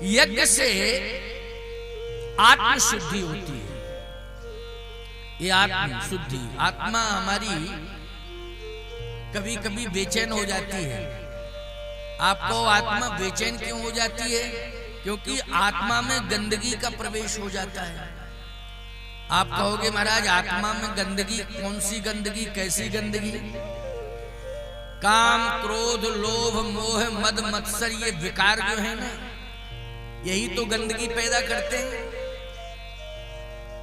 यज्ञ से आत्म शुद्धि होती है। ये आत्म शुद्धि, आत्मा हमारी कभी कभी बेचैन हो जाती है। आपको आत्मा बेचैन क्यों हो जाती है? क्योंकि आत्मा में गंदगी का प्रवेश हो जाता है। आप कहोगे महाराज आत्मा में गंदगी, कौन सी गंदगी, कैसी गंदगी? काम, क्रोध, लोभ, मोह, मद, मत्सर, ये विकार जो है ना, यही तो गंदगी पैदा करते हैं।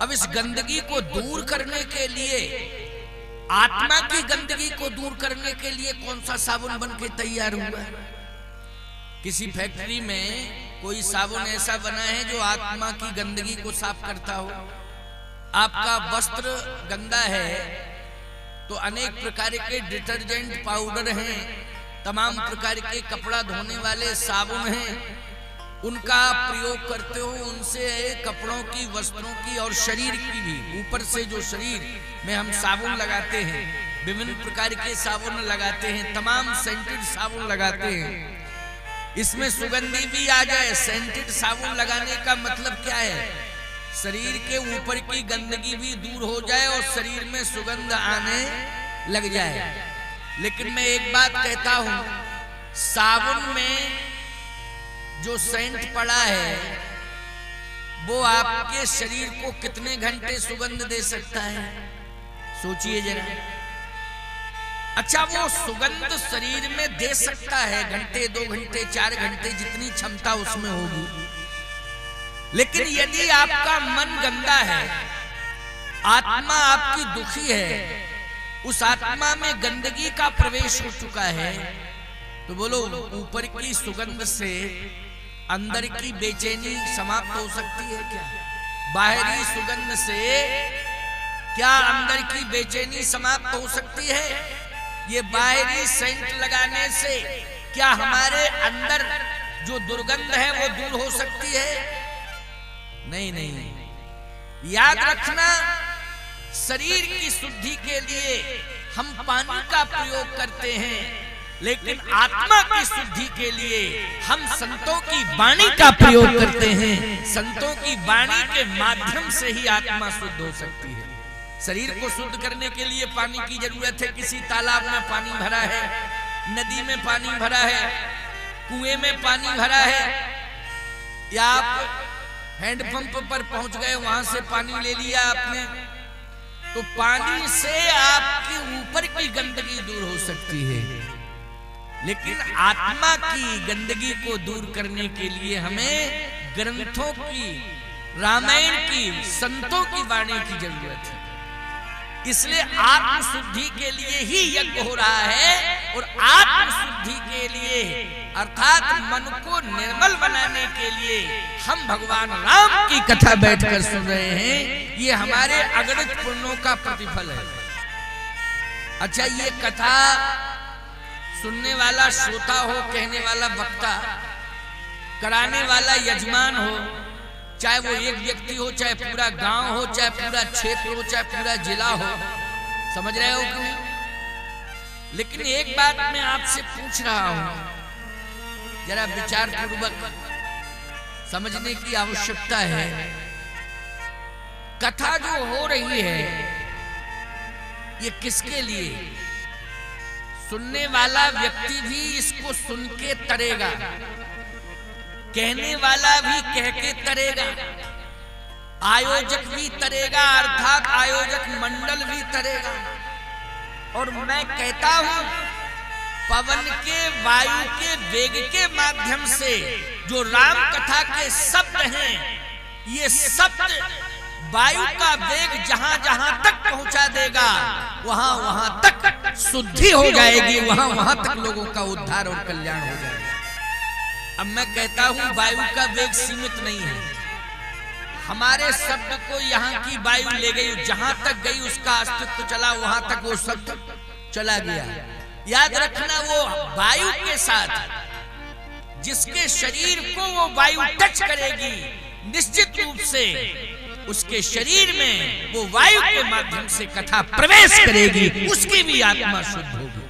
अब इस गंदगी को दूर करने के लिए, आत्मा की गंदगी को दूर करने के लिए कौन सा साबुन बन के तैयार हुआ है? किसी फैक्ट्री में कोई साबुन ऐसा बना है जो आत्मा की गंदगी को साफ करता हो। आपका वस्त्र गंदा है तो अनेक प्रकार के डिटर्जेंट पाउडर हैं, तमाम प्रकार के कपड़ा धोने वाले साबुन हैं, उनका प्रयोग करते हो। उनसे कपड़ों की, वस्त्रों की और शरीर की भी, ऊपर से जो शरीर में हम साबुन लगाते हैं, विभिन्न प्रकार के साबुन लगाते हैं, तमाम सेंटेड साबुन लगाते हैं। इसमें सुगंधी भी आ जाए। सेंटेड साबुन लगाने का मतलब क्या है? शरीर के ऊपर की गंदगी भी दूर हो जाए और शरीर में सुगंध आने लग जाए। लेकिन मैं एक बात कहता हूं, साबुन में जो सेंट पड़ा है वो आपके शरीर को कितने घंटे सुगंध दे सकता है? सोचिए जरा। अच्छा, वो सुगंध शरीर में दे सकता है घंटे, 2 घंटे, 4 घंटे, जितनी क्षमता उसमें होगी। लेकिन यदि आपका मन गंदा है, आत्मा आपकी दुखी है, उस आत्मा में गंदगी का प्रवेश हो चुका है, तो बोलो ऊपर की सुगंध से अंदर की बेचैनी समाप्त हो सकती है क्या? बाहरी सुगंध से क्या अंदर की बेचैनी समाप्त हो सकती है? ये बाहरी सेंट लगाने से क्या हमारे अंदर जो दुर्गंध है वो दूर हो सकती है? नहीं नहीं। याद रखना, शरीर की शुद्धि के लिए हम पानी का प्रयोग करते हैं, लेकिन आत्मा की शुद्धि के लिए हम संतों की वाणी का प्रयोग करते हैं। संतों की वाणी के माध्यम से ही आत्मा शुद्ध हो सकती है। शरीर को शुद्ध करने के लिए पानी की जरूरत है। किसी तालाब में पानी भरा है, नदी में पानी भरा है, कुएं में पानी भरा है, या आप हैंडपंप पर पहुंच गए, वहां से पानी ले लिया आपने, तो पानी से आपके ऊपर की गंदगी दूर हो सकती है। लेकिन आत्मा की गंदगी को दूर करने के लिए हमें ग्रंथों की, रामायण की, संतों की वाणी की जरूरत है। इसलिए आत्म शुद्धि के लिए ही यज्ञ हो रहा है, और आत्म शुद्धि के लिए अर्थात मन को निर्मल बनाने के लिए हम भगवान राम की कथा बैठकर सुन रहे हैं। ये हमारे अगणित पुण्यों का प्रतिफल है। अच्छा, ये कथा सुनने वाला श्रोता हो, कहने वाला वक्ता, कराने वाला यजमान हो, चाहे वो एक व्यक्ति हो, चाहे पूरा गांव हो, चाहे पूरा क्षेत्र हो, चाहे पूरा जिला हो, समझ रहे हो क्यों? लेकिन एक बात मैं आपसे पूछ रहा हूं, जरा विचार पूर्वक समझने की आवश्यकता है। कथा जो हो रही है ये किसके लिए? सुनने वाला व्यक्ति भी इसको सुन के तरेगा, कहने वाला भी कह के तरेगा, आयोजक भी तरेगा, अर्थात आयोजक मंडल भी तरेगा। और मैं कहता हूं, पवन के, वायु के वेग के माध्यम से जो राम कथा के शब्द हैं, ये शब्द वायु का वेग जहां जहां तक पहुंचा देगा, वहां वहां तक शुद्धि हो जाएगी, वहां वहां तक लोगों का उद्धार और कल्याण हो जाएगा। अब मैं कहता हूं, वायु का वेग सीमित नहीं है। हमारे शब्द को यहाँ की वायु ले गई, जहां तक गई उसका अस्तित्व चला, वहां तक वो शब्द चला गया। याद रखना, वो वायु के साथ जिसके शरीर को वो वायु टच करेगी, निश्चित रूप से उसके शरीर में वो वायु के माध्यम से कथा प्रवेश करेगी, उसकी भी आत्मा शुद्ध होगी।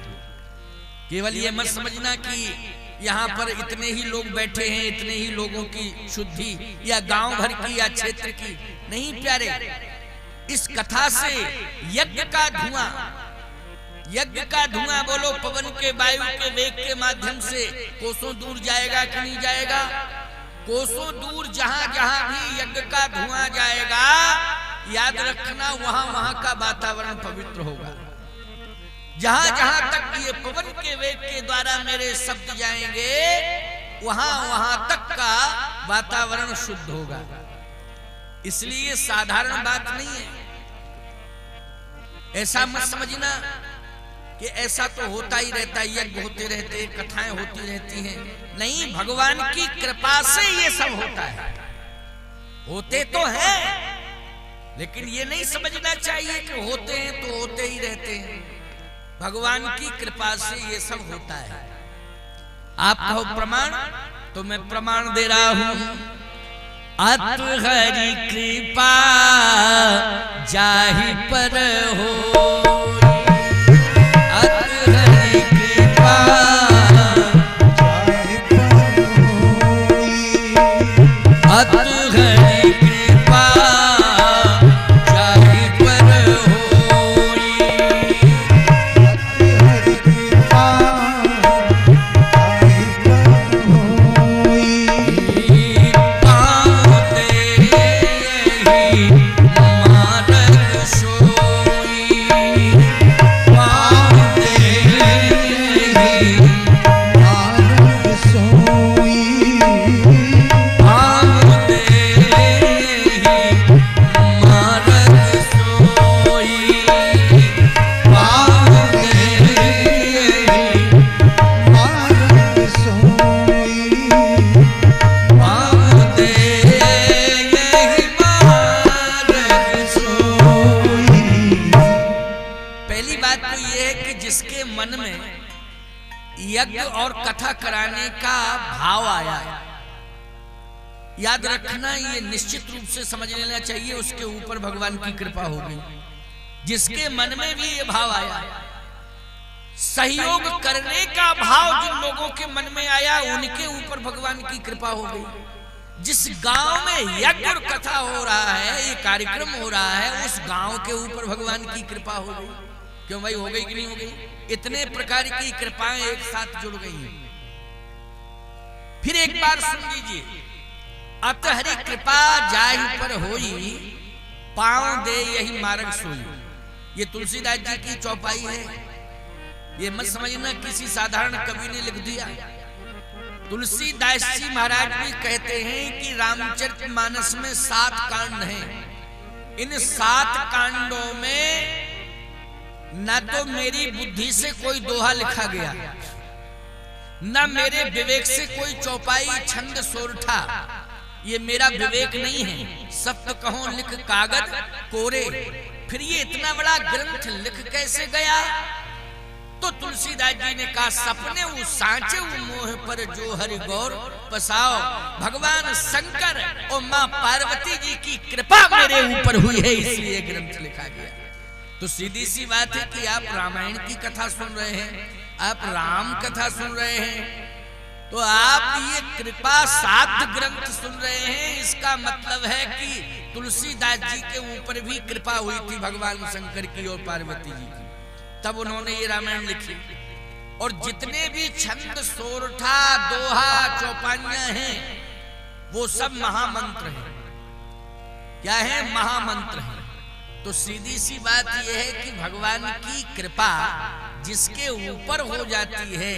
केवल ये मत समझना कि यहाँ पर इतने ही लोग बैठे हैं, इतने ही लोगों की शुद्धि या गांव भर की या क्षेत्र की नहीं प्यारे। इस कथा से यज्ञ का धुआं बोलो पवन के वायु के वेग के माध्यम से कोसों दूर जाएगा कि नहीं जाएगा? कोसों दूर जहां जहां भी यज्ञ का धुआं जाएगा, याद रखना वहां वहां का वातावरण पवित्र होगा। जहां जहां तक ये पवन के वेग के द्वारा मेरे शब्द जाएंगे, वहां वहां तक का वातावरण शुद्ध होगा। इसलिए साधारण बात नहीं है, ऐसा मत समझना कि ऐसा तो होता ही रहता है, यज्ञ होते रहते, कथाएं होती रहती हैं। नहीं, भगवान की कृपा से ये सब होता है। होते तो हैं, लेकिन ये नहीं समझना चाहिए कि होते हैं तो होते ही रहते हैं। भगवान की कृपा से ये सब होता है। आप कहो प्रमाण, तो मैं प्रमाण दे रहा हूं। अत हरि कृपा जाहि पर हो, यज्ञ और कथा कराने का भाव आया। याद रखना, ये निश्चित रूप से समझ लेना चाहिए, उसके ऊपर भगवान की कृपा हो गई। जिसके मन में भी ये भाव आया, सहयोग करने का भाव जिन लोगों के मन में आया, उनके ऊपर भगवान की कृपा हो गई। जिस गांव में यज्ञ और कथा हो रहा है, ये कार्यक्रम हो रहा है, उस गांव के ऊपर भगवान की कृपा हो गई। क्यों भाई, हो गई कि नहीं हो गई? इतने प्रकार की कृपाएं एक साथ जुड़ गई हैं। फिर एक बार सुन लीजिए। अत हरि कृपा जाहि पर होई, पांव दे यही मार्ग सोई। ये तुलसीदास जी की चौपाई है। ये मत समझना किसी साधारण कवि ने लिख दिया। तुलसीदास जी महाराज भी कहते हैं कि रामचरितमानस में 7 कांड हैं। इन 7 कांडों में न तो मेरी बुद्धि से कोई दोहा लिखा गया, न मेरे विवेक से कोई चौपाई छंद सोरठा। ये मेरा विवेक नहीं है। सत्य कहो लिख कागज कोरे। फिर ये इतना बड़ा ग्रंथ लिख कैसे गया? तो तुलसीदास जी ने कहा, सपने वो सांचे वो मोह पर जो हरि गौर पसाओ। भगवान शंकर और माँ पार्वती जी की कृपा मेरे ऊपर हुई है, इसलिए ग्रंथ लिखा गया। तो सीधी सी बात है कि आप रामायण की कथा सुन रहे हैं, आप राम कथा सुन रहे हैं, तो आप ये कृपा साध्य ग्रंथ सुन रहे हैं। इसका मतलब है कि तुलसीदास जी के ऊपर भी कृपा हुई थी भगवान शंकर की और पार्वती जी की, तब उन्होंने ये रामायण लिखी। और जितने भी छंद सोरठा दोहा चौपाइयां हैं, वो सब महामंत्र हैं। क्या है? महामंत्र हैं। तो सीधी सी बात यह है कि भगवान की कृपा जिसके ऊपर हो जाती है,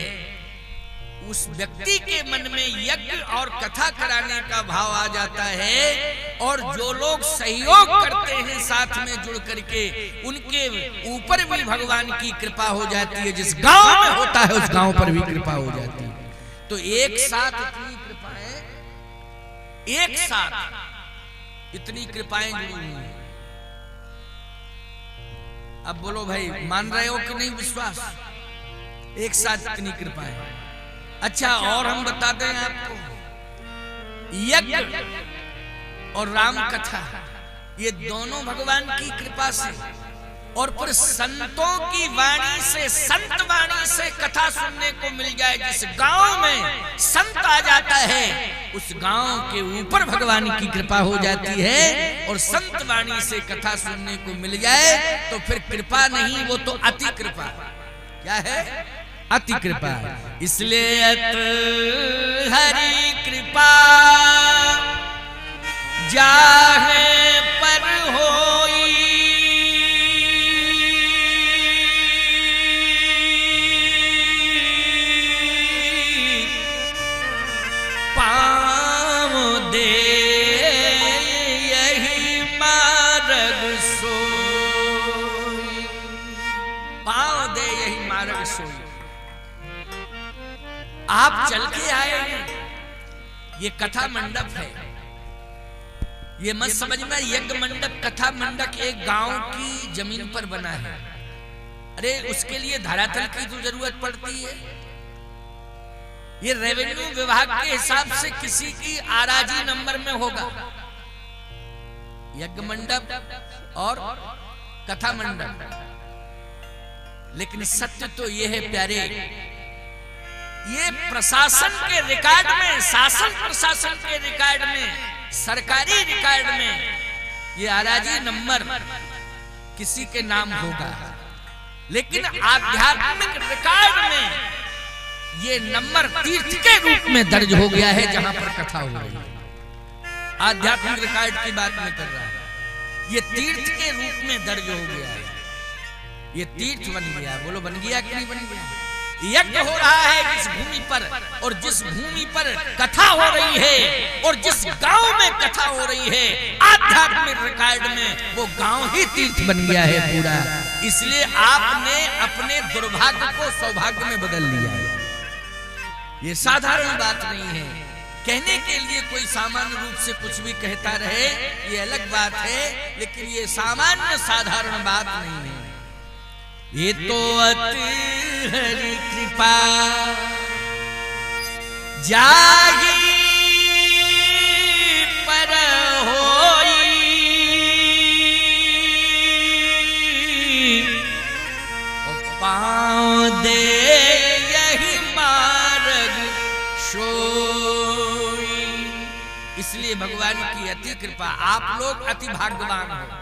उस व्यक्ति के मन में यज्ञ और कथा कराने का भाव आ जाता है। और जो लोग सहयोग करते हैं साथ में जुड़ करके, उनके ऊपर भी भगवान की कृपा हो जाती है। जिस गांव में होता है उस गांव पर भी कृपा हो जाती है। तो एक साथ इतनी कृपाएं, एक साथ इतनी कृपाएं जुड़ी हुई हैं। अब बोलो भाई, मान रहे हो कि नहीं विश्वास? एक साथ इतनी कृपाएं। अच्छा, और हम बता दें आपको, यज्ञ और राम कथा ये दोनों भगवान की कृपा से। और फिर संतों की वाणी से, संत वाणी से कथा सुनने को मिल जाए। जिस गांव में संत आ जाता है उस गांव के ऊपर भगवान की कृपा हो जाती है। और संत वाणी से कथा सुनने को मिल जाए तो फिर कृपा नहीं, वो तो अति कृपा। क्या है? अति कृपा। इसलिए अत हरि कृपा जाहे पर होई, पाँव दे यही मार्ग सोई, पाँव दे यही मार्ग सोई। आप चल के आए हैं, ये कथा मंडप है। ये मत समझना यज्ञ मंडप, कथा मंडप एक गांव की जमीन पर बना है। अरे उसके लिए धरातल की तो जरूरत पड़ती है। ये रेवेन्यू विभाग के हिसाब से किसी की आराजी नंबर में होगा यज्ञ मंडप और कथा मंडप। लेकिन सत्य तो ये है प्यारे, ये प्रशासन के रिकॉर्ड में, शासन प्रशासन के रिकॉर्ड में, सरकारी रिकॉर्ड में ये आराजी नंबर किसी के नाम होगा। लेकिन आध्यात्मिक रिकॉर्ड में ये नंबर तीर्थ के रूप में दर्ज हो गया है जहां पर कथा हो रही है। आध्यात्मिक रिकॉर्ड की बात मैं कर रहा हूं, ये तीर्थ के रूप में दर्ज हो गया है। ये तीर्थ बन गया। बोलो बन गया कि नहीं बन गया? यज्ञ हो रहा है जिस भूमि पर, और जिस भूमि पर कथा हो रही है, और जिस गांव में कथा हो रही है, आध्यात्मिक रिकॉर्ड में वो गांव ही तीर्थ बन गया है पूरा। इसलिए आपने अपने दुर्भाग्य को सौभाग्य में बदल लिया है। ये साधारण बात नहीं है। कहने के लिए कोई सामान्य रूप से कुछ भी कहता रहे ये अलग बात है, लेकिन ये सामान्य साधारण बात नहीं है। ये तो अति हरि कृपा जागी पर होई, पाँव दे यही मार्ग सोई। इसलिए भगवान की अति कृपा। आप लोग अति भाग्यवान हो।